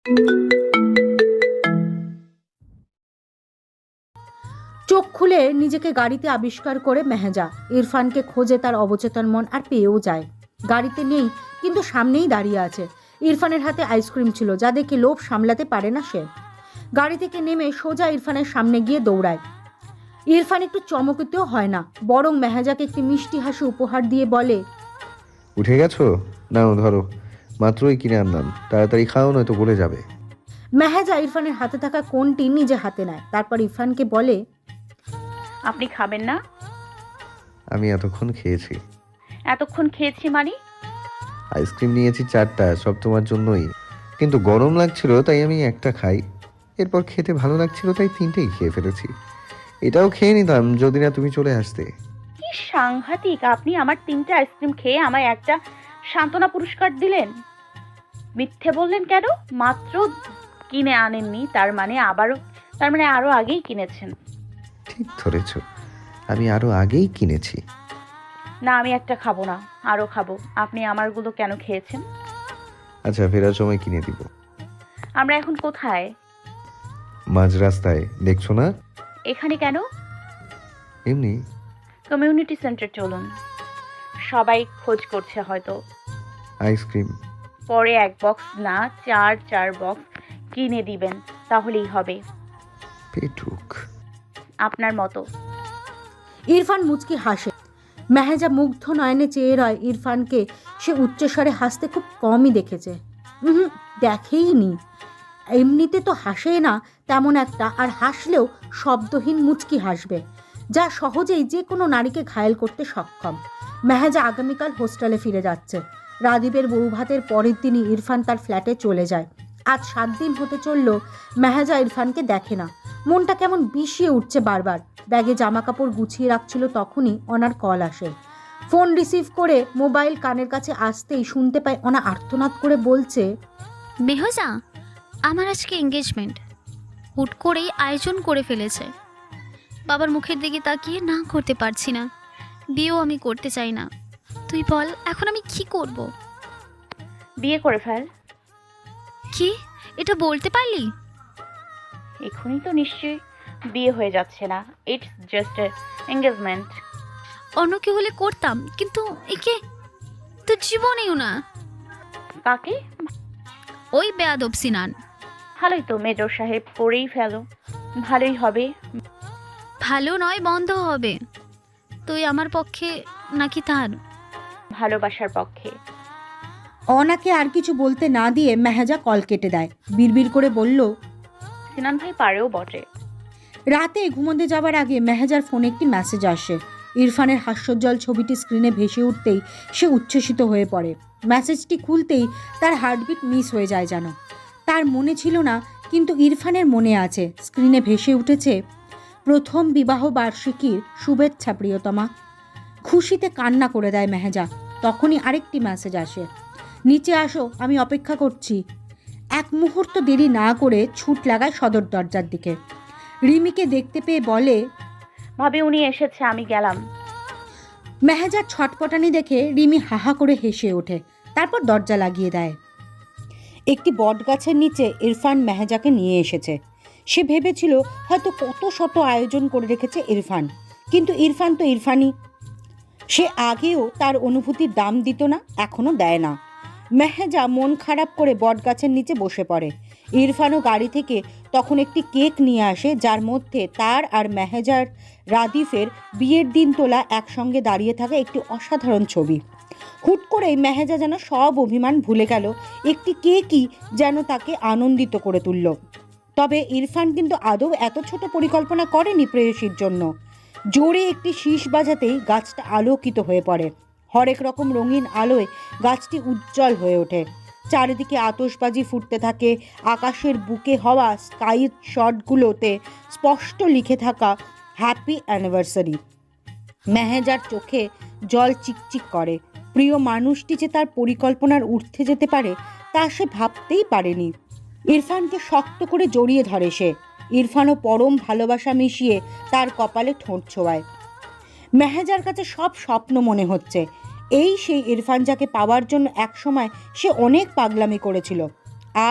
চোখ খুলে নিজেকে গাড়িতে আবিষ্কার করে মেহেজা ইরফানকে খোঁজে তার অবচেতন মন, আর পেয়েও যায়। গাড়িতে নেই, কিন্তু সামনেই দাঁড়িয়ে আছে। ইরফানের হাতে আইসক্রিম ছিল, যা দেখে লোভ সামলাতে পারে না সে। গাড়ি থেকে নেমে সোজা ইরফানের সামনে গিয়ে দৌড়ায়। ইরফান একটু চমকিতও হয় না, বরং মেহেজাকে একটি মিষ্টি হাসি উপহার দিয়ে বলে, উঠে গেছো? নাও ধরো, মাত্রই কিনে আনলাম, তাড়াতাড়ি খাও নয়তো গলে যাবে। মেহেজা ইরফানের হাতে থাকা কোনটি নিজে হাতে নেয়, তারপর ইরফানকে বলে, আপনি খাবেন না? আমি এতক্ষণ খেয়েছি। এতক্ষণ খেয়েছি মানে? আইসক্রিম নিয়েছি 4টা, সব তোমার জন্যই। কিন্তু গরম লাগছিল তাই আমি একটা খাই, এরপর খেতে ভালো লাগছিল তাই 3টেই খেয়ে ফেলেছি। এটাও খেয়ে নিতাম যদি না তুমি চলে আসতে। কি সাংঘাতিক! আপনি আমার 3টে আইসক্রিম খেয়ে আমায় একটা সান্ত্বনা পুরস্কার দিলেন। মিথ্যে বললেন কেন? মাত্র কিনে আনেননি, তার মানে আরো আগেই কিনেছেন। ঠিক ধরেছ, আমি আরো আগেই কিনেছি। না, আমি একটা খাবো না, আরো খাবো। আপনি আমারগুলো কেন খেয়েছেন? আচ্ছা, ফেরার সময় কিনে দিব। আমরা এখন কোথায়? মাঝ রাস্তায়, দেখছো না? এখানে কেন? এমনি। কমিউনিটি সেন্টার চলুন, সবাই খোঁজ করছে হয়তো। আইসক্রিম পরে 1 বক্স না, 4 বক্স কিনে দিবেন, তাহলেই হবে। পেটুক আপনার মতো। ইরফান মুচকি হাসে। মেহেজা মুগ্ধ নয়নে চেয়ে রয় ইরফানকে। সে উচ্চস্বরে হাসতে খুব কমই দেখেছে, দেখেইনি। এমনিতে তো হাসেই না তেমন একটা, আর হাসলেও শব্দহীন মুচকি হাসবে, যা সহজেই যে কোনো নারীকে ঘায়েল করতে সক্ষম। মেহেজা আগামীকাল হোস্টেলে ফিরে যাচ্ছে। রাদীপের বৌভাতের পরের দিনই ইরফান তার ফ্ল্যাটে চলে যায়। আজ 7 দিন হতে চলল মেহেজা ইরফানকে দেখে না। মনটা কেমন বিষিয়ে উঠছে বারবার। ব্যাগে জামাকাপড় গুছিয়ে রাখছিল, তখনই অনার কল আসে। ফোন রিসিভ করে মোবাইল কানের কাছে আসতেই শুনতে পায় অনা আর্তনাদ করে বলছে, মেহজা, আমার আজকে এঙ্গেজমেন্ট। হুট করেই আয়োজন করে ফেলেছে। বাবার মুখের দিকে তাকিয়ে না করতে পারছি না। বিয়েও আমি করতে চাই না। তুই বল, এখন আমি কি করব? বিয়ে করে ফেল। কি? এটা বলতে পারলি? এখনই তো নিশ্চয়ই বিয়ে হয়ে যাচ্ছে না। It's just engagement. অন্য কেউ হলে করতাম, কিন্তু একে তো জীবনেও না। কাকে? ওই বেয়াদব সিনান। ভালোই তো, মেজর সাহেব করেই ফেলো, ভালোই হবে। ভালো নয়, বন্ধ হবে। তুই আমার পক্ষে নাকি তার? ভালোবাসার পক্ষে। অনাকে আর কিছু বলতে না দিয়ে মেহেজা কল কেটে দেয়। বিড়বিড় করে বলল, সিনান ভাই পারেও বটে। রাতে ঘুমোতে যাওয়ার আগে মেহেজার ফোনে একটি মেসেজ আসে। ইরফানের হাস্যোজ্জ্বল ছবিটি স্ক্রিনে ভেসে উঠতেই সে উচ্ছ্বসিত হয়ে পড়ে। মেসেজটি খুলতেই তার হার্টবিট মিস হয়ে যায় যেন। তার মনে ছিল না, কিন্তু ইরফানের মনে আছে। স্ক্রিনে ভেসে উঠেছে, প্রথম বিবাহ বার্ষিকীর শুভেচ্ছা প্রিয়তমা। খুশিতে কান্না করে দেয় মেহেজা। তখনই আরেকটি মেসেজ আসে, নিচে আসো, আমি অপেক্ষা করছি। এক মুহূর্ত দেরি না করে ছুট লাগায় সদর দরজার দিকে। রিমিকে দেখতে পেয়ে বলে, ভাবি উনি এসেছে, আমি গেলাম। মেহেজার ছটপটানি দেখে রিমি হাহা করে হেসে ওঠে, তারপর দরজা লাগিয়ে দেয়। একটি বটগাছের নিচে ইরফান মেহেজাকে নিয়ে এসেছে। সে ভেবেছিল হয়তো কত শত আয়োজন করে রেখেছে ইরফান, কিন্তু ইরফান তো ইরফানই। সে আগেও তার অনুভূতির দাম দিত না, এখনও দেয় না। মেহেজা মন খারাপ করে বটগাছের নিচে বসে পড়ে। ইরফানও গাড়ি থেকে তখন একটি কেক নিয়ে আসে, যার মধ্যে তার আর মেহেজার রাদিফের বিয়ের দিন তোলা একসঙ্গে দাঁড়িয়ে থাকা একটি অসাধারণ ছবি। হুট করেই মেহেজা যেন সব অভিমান ভুলে গেল। একটি কেকই যেন তাকে আনন্দিত করে তুলল। তবে ইরফান কিন্তু আদৌ এত ছোট পরিকল্পনা করেনি প্রেয়সীর জন্য। জোরে একটি শীষ বাজাতেই গাছটা আলোকিত হয়ে পড়ে। হরেক রকম রঙিন আলোয় গাছটি উজ্জ্বল হয়ে ওঠে। চারিদিকে আতশবাজি ফুটতে থাকে। আকাশের বুকে হওয়া স্কাই শটগুলোতে স্পষ্ট লিখে থাকা হ্যাপি অ্যানিভার্সারি। মেহেজার চোখে জল চিকচিক করে। প্রিয় মানুষটি যে তার পরিকল্পনার ঊর্ধ্বে যেতে পারে, তা সে ভাবতেই পারেনি। ইরফানকে শক্ত করে জড়িয়ে ধরে সে। ইরফানও পরম ভালোবাসা মিশিয়ে তার কপালে ঠোঁট ছোঁয়ায়। মেহেজার কাছে সব স্বপ্ন মনে হচ্ছে। এই সেই ইরফান যাকে পাওয়ার জন্য একসময় সে অনেক পাগলামি করেছিল।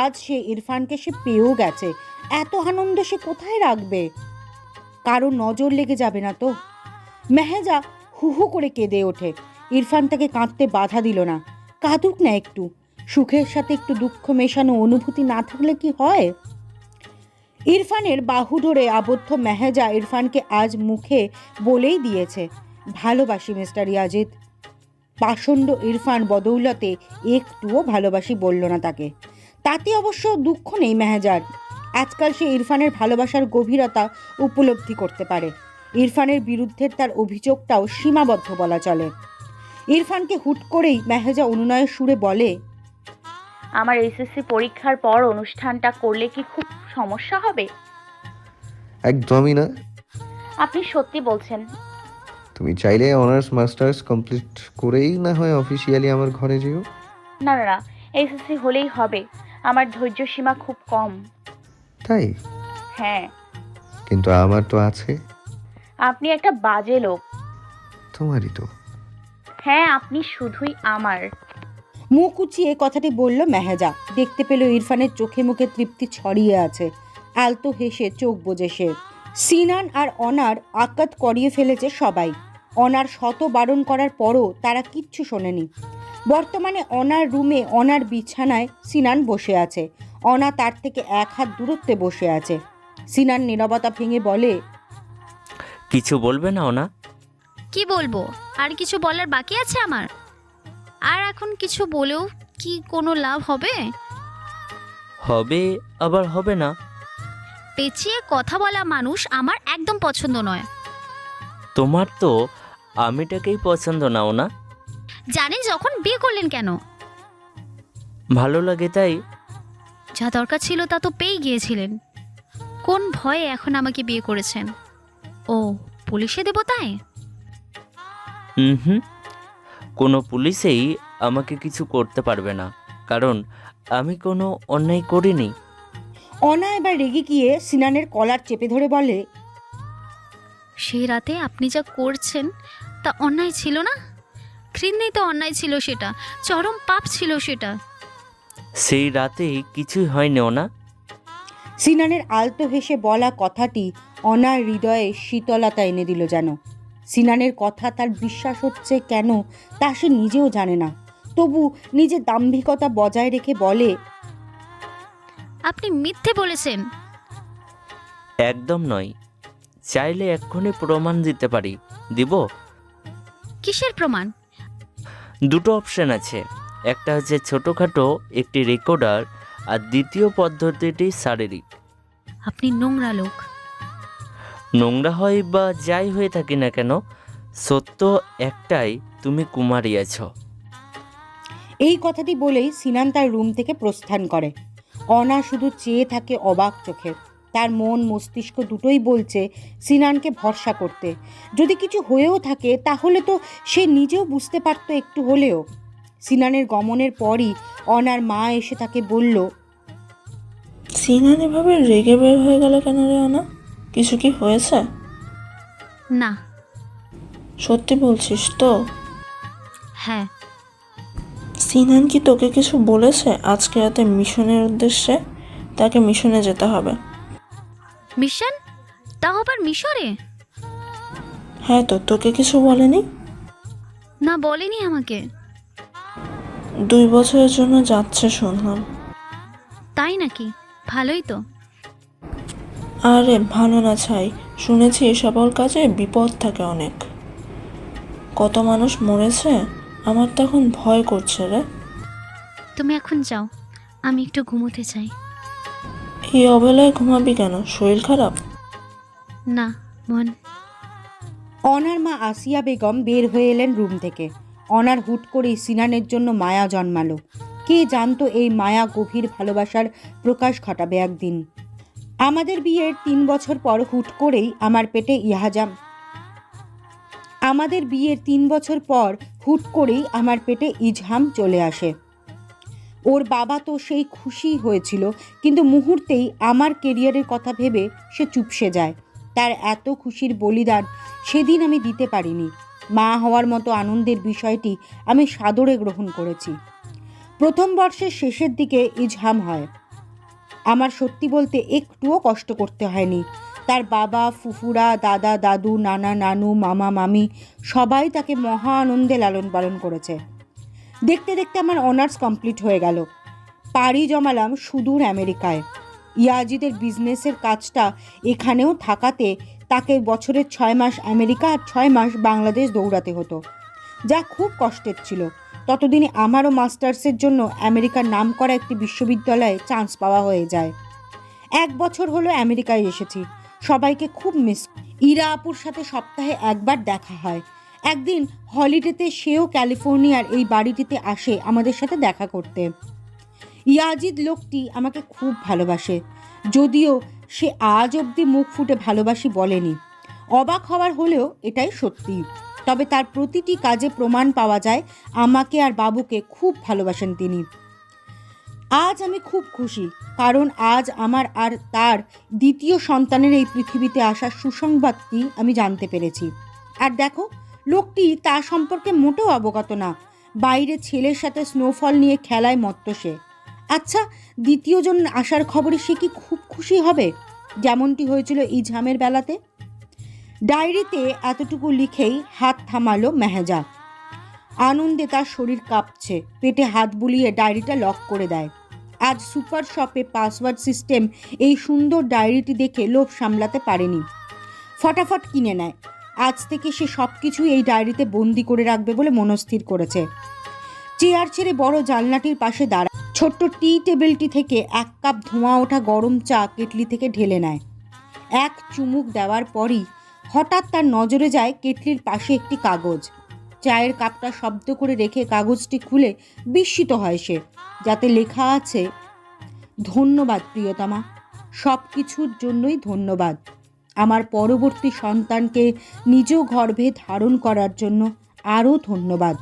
আজ সে ইরফানকে সে পেয়েও গেছে। এত আনন্দ সে কোথায় রাখবে? কারো নজর লেগে যাবে না তো? মেহেজা হু হু করে কেঁদে ওঠে। ইরফান তাকে কাঁদতে বাধা দিল না। কাঁদুক না একটু, সুখের সাথে একটু দুঃখ মেশানো অনুভূতি না থাকলে কি হয়? ইরফানের বাহু ধরে আবদ্ধ মেহেজা ইরফানকে আজ মুখে বলেই দিয়েছে, ভালোবাসি মিস্টার ইয়াজিদ। পাষণ্ড ইরফান বদৌলতে একটুও ভালোবাসি বলল না তাকে। তাতে অবশ্য দুঃখ নেই মেহেজার। আজকাল সে ইরফানের ভালোবাসার গভীরতা উপলব্ধি করতে পারে। ইরফানের বিরুদ্ধে তার অভিযোগটাও সীমাবদ্ধ বলা চলে। ইরফানকে হুট করেই মেহেজা অনুনয়ের সুরে বলে, আমার এসএসসি পরীক্ষার পর অনুষ্ঠানটা করলে কি খুব সমস্যা হবে? একদমই না। আপনি সত্যি বলছেন? তুমি চাইলে অনার্স মাস্টার্স কমপ্লিট করেই না হয় অফিসিয়ালি আমার ঘরে যেও। না না না, এসএসসি হলেই হবে। আমার ধৈর্য সীমা খুব কম। তাই? হ্যাঁ। কিন্তু আমার তো আছে। আপনি একটা বাজে লোক। তোমারই তো। হ্যাঁ, আপনি শুধুই আমার। মুখ উঁচিয়ে কথাটি বলল মেহেজা। দেখতে পেল ইরফানের চোখে মুখে তৃপ্তি ছড়িয়ে আছে। আলতো হেসে চোখ বোজে সে। সিনান আর অনার আকাত করিয়ে ফেলেছে সবাই। অনার শত বারণ করার পরও তারা কিচ্ছু শোনেনি। বর্তমানে অনার রুমে অনার বিছানায় সিনান বসে আছে। অনা তার থেকে এক হাত দূরত্বে বসে আছে। সিনান নীরবতা ভেঙে বলে, কিছু বলবে না ওনা? কি বলবো? আর কিছু বলার বাকি আছে আমার? আর এখন কিছু বলেও কি কোনো লাভ হবে? হবে আবার হবে না। পেঁচিয়ে কথা বলা মানুষ আমার একদম পছন্দ নয়। তোমার তো আমিটাকেই পছন্দ না ওনা। জানি যখন বিয়ে করলেন কেন? ভালো লাগে তাই। যা দরকার ছিল তা তো পেয়ে গিয়েছিলেন। কোন ভয়ে এখন আমাকে বিয়ে করেছেন? ও পুলিশে দেব তাই? হুম, কোনো পুলিশেই আমাকে কিছু করতে পারবে না, কারণ আমি কোনো অন্যায় করিনি। অনা এবার রেগে গিয়ে সিনানের কলার চেপে ধরে বলে, সেই রাতে আপনি যা করছেন তা অন্যায় ছিল না? ঘৃণিত অন্যায় ছিল সেটা, চরম পাপ ছিল সেটা। সেই রাতে কিছুই হয়নি ওনা। সিনানের আলতো হেসে বলা কথাটি অনার হৃদয়ে শীতলতা এনে দিল যেন। সিনানের কথা তার বিশ্বাস হচ্ছে কেন তা সে নিজেও জানে না। তবু নিজের দাম্ভিকতা বজায় রেখে বলে, আপনি মিথ্যে বলেছেন। একদম নয়। চাইলে এক্ষুনি প্রমাণ দিতে পারি। দিব? কিসের প্রমাণ? দুটো অপশন আছে। একটা হচ্ছে ছোটোখাটো একটি রেকর্ডার, আর দ্বিতীয় পদ্ধতিটি শারীরিক। আপনি নোংরা লোক। নোংরা হয় বা যাই হয়ে থাকি না কেন, সত্য একটাই, তুমি কুমারী আছো। এই কথাটি বলেই সিনান তার রুম থেকে প্রস্থান করে। অনা শুধু চেয়ে থাকে অবাক চোখে। তার মন মস্তিষ্ক দুটোই বলছে সিনানকে ভরসা করতে। যদি কিছু হয়েও থাকে তাহলে তো সে নিজেও বুঝতে পারতো একটু হলেও। সিনানের গমনের পরই অনার মা এসে তাকে বলল, সিনান এভাবে রেগে বের হয়ে গেল কেন রে অনা? কিছু কি হয়েছে? না। সত্যি বলছিস তো? হ্যাঁ। সিনান কি তোকে কিছু বলেছে আজকে রাতে মিশনের উদ্দেশ্যে? তাকে মিশনে যেতে হবে। মিশন? তাও আবার মিশরে? হ্যাঁ, তো তোকে কিছু বলেনি? না, বলেনি আমাকে। 2 বছরের জন্য যাচ্ছে শুনলাম। তাই নাকি? ভালোই তো। আরে ভালো না ছাই, শুনেছি এ সকল কাজে বিপদ থাকে অনেক। কত মানুষ মরেছে, আমার তো এখন ভয় করছে রে। তুমি এখন যাও, আমি একটু ঘুমোতে চাই। এই অবেলায় ঘুমাবি কেন? শরীর খারাপ? না মন। অনার মা আসিয়া বেগম বের হয়ে এলেন রুম থেকে। অনার হুট করেই সিনানের জন্য মায়া জন্মালো। কে জানতো এই মায়া গভীর ভালোবাসার প্রকাশ ঘটাবে একদিন। আমাদের বিয়ের 3 বছর পর হুট করেই আমার পেটে ইজহাম চলে আসে। ওর বাবা তো সেই খুশি হয়েছিল, কিন্তু মুহূর্তেই আমার কেরিয়ারের কথা ভেবে সে চুপসে যায়। তার এত খুশির বলিদান সেদিন আমি দিতে পারিনি। মা হওয়ার মতো আনন্দের বিষয়টি আমি সাদরে গ্রহণ করেছি। প্রথম বর্ষের শেষের দিকে ইজহাম হয়। আমার সত্যি বলতে একটুও কষ্ট করতে হয়নি। তার বাবা, ফুফুরা, দাদা, দাদু, নানা, নানু, মামা, মামি সবাই তাকে মহা আনন্দে লালন পালন করেছে। দেখতে দেখতে আমার অনার্স কমপ্লিট হয়ে গেল। পাড়ি জমালাম সুদূর আমেরিকায়। ইয়াজিদের বিজনেসের কাজটা এখানেও থাকাতে তাকে বছরের 6 মাস আমেরিকা আর 6 মাস বাংলাদেশ দৌড়াতে হতো, যা খুব কষ্টের ছিল। ততদিনে আমারও মাস্টার্সের জন্য আমেরিকার নামকরা একটি বিশ্ববিদ্যালয়ে চান্স পাওয়া হয়ে যায়। 1 বছর হলো আমেরিকায় এসেছি। সবাইকে খুব মিস। ইরা আপুর সাথে সপ্তাহে একবার দেখা হয়। একদিন হলিডেতে সেও ক্যালিফোর্নিয়ার এই বাড়িটিতে আসে আমাদের সাথে দেখা করতে। ইয়াজিদ লোকটি আমাকে খুব ভালোবাসে, যদিও সে আজ অবধি মুখ ফুটে ভালোবাসি বলেনি। অবাক হওয়ার হলেও এটাই সত্যি। তবে তার প্রতিটি কাজে প্রমাণ পাওয়া যায় আমাকে আর বাবুকে খুব ভালোবাসেন তিনি। আজ আমি খুব খুশি, কারণ আজ আমার আর তার দ্বিতীয় সন্তানের এই পৃথিবীতে আসার সুসংবাদটি আমি জানতে পেরেছি। আর দেখো, লোকটি তার সম্পর্কে মোটেও অবগত না। বাইরে ছেলের সাথে স্নোফল নিয়ে খেলায় মত্ত সে। আচ্ছা, দ্বিতীয়জন আসার খবরে সে কি খুব খুশি হবে, যেমনটি হয়েছিল ইজহামের বেলাতে? ডায়েরিতে এতটুকু লিখেই হাত থামালো মেহেজা। আনন্দে তার শরীর কাঁপছে। পেটে হাত বুলিয়ে ডায়েরিটা লক করে দেয়। আজ সুপার শপে পাসওয়ার্ড সিস্টেম এই সুন্দর ডায়েরিটি দেখে লোভ সামলাতে পারেনি, ফটাফট কিনে নেয়। আজ থেকে সে সব কিছুই এই ডায়েরিতে বন্দি করে রাখবে বলে মনস্থির করেছে। চেয়ার ছেড়ে বড় জানলাটির পাশে দাঁড়ায়। ছোট্ট টি টেবিলটি থেকে 1 কাপ ধোঁয়া ওঠা গরম চা কেটলি থেকে ঢেলে নেয়। এক চুমুক দেওয়ার পরই হঠাৎ তার নজরে যায় কেটলির পাশে একটি কাগজ। চায়ের কাপটা শব্দ করে রেখে কাগজটি খুলে বিস্মিত হয় সে, যাতে লেখা আছে, ধন্যবাদ প্রিয়তমা, সব কিছুর জন্যই ধন্যবাদ। আমার পরবর্তী সন্তানকে নিজ গর্ভে ধারণ করার জন্য আরও ধন্যবাদ।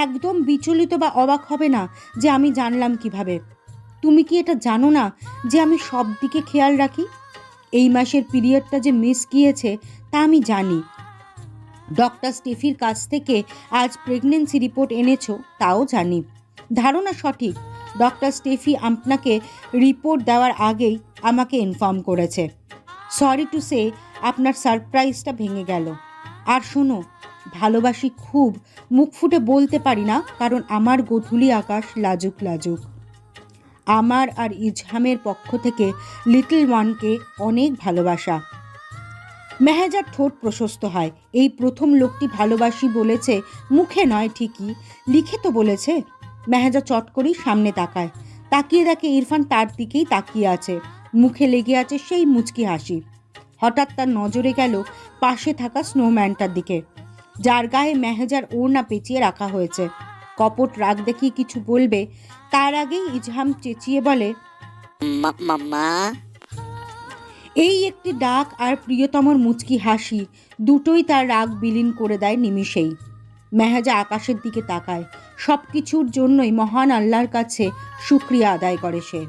একদম বিচলিত বা অবাক হবে না যে আমি জানলাম কিভাবে। তুমি কি এটা জানো না যে আমি সব দিকে খেয়াল রাখি? এই মাসের পিরিয়ডটা যে মিস গিয়েছে তা আমি জানি। ডক্টর স্টেফির কাছ থেকে আজ প্রেগনেন্সি রিপোর্ট এনেছো তাও জানি। ধারণা সঠিক। ডক্টর স্টেফি আপনাকে রিপোর্ট দেওয়ার আগেই আমাকে ইনফর্ম করেছে। সরি টু সে আপনার সারপ্রাইজটা ভেঙে গেল। আর শোনো, ভালোবাসি খুব, মুখ ফুটে বলতে পারি না, কারণ আমার গোধূলি আকাশ লাজুক লাজুক। আমার আর ইজহামের পক্ষ থেকে লিটল ওয়ানকে অনেক ভালোবাসা। মেহেজার ঠোঁট প্রশস্ত হয়। এই প্রথম লোকটি ভালোবাসি বলেছে, মুখে নয় ঠিকই, লিখে তো বলেছে। মেহেজা চট করেই সামনে তাকায়। তাকিয়ে দেখে ইরফান তার দিকেই তাকিয়ে আছে। মুখে লেগে আছে সেই মুচকি হাসি। হঠাৎ তার নজরে গেল পাশে থাকা স্নোম্যানটার দিকে, যার গায়ে মেহেজার ওড়না পেঁচিয়ে রাখা হয়েছে। কপট রাগ দেখিয়ে কিছু বলবে, তার আগেই ইজহাম চেঁচিয়ে বলে, মাম্মা। এই একটি ডাক আর প্রিয়তমর মুচকি হাসি দুটোই তার রাগ বিলীন করে দেয় নিমিষেই। মেহেজা আকাশের দিকে তাকায়। সব কিছুর জন্যই মহান আল্লাহর কাছে শুকরিয়া আদায় করে সে।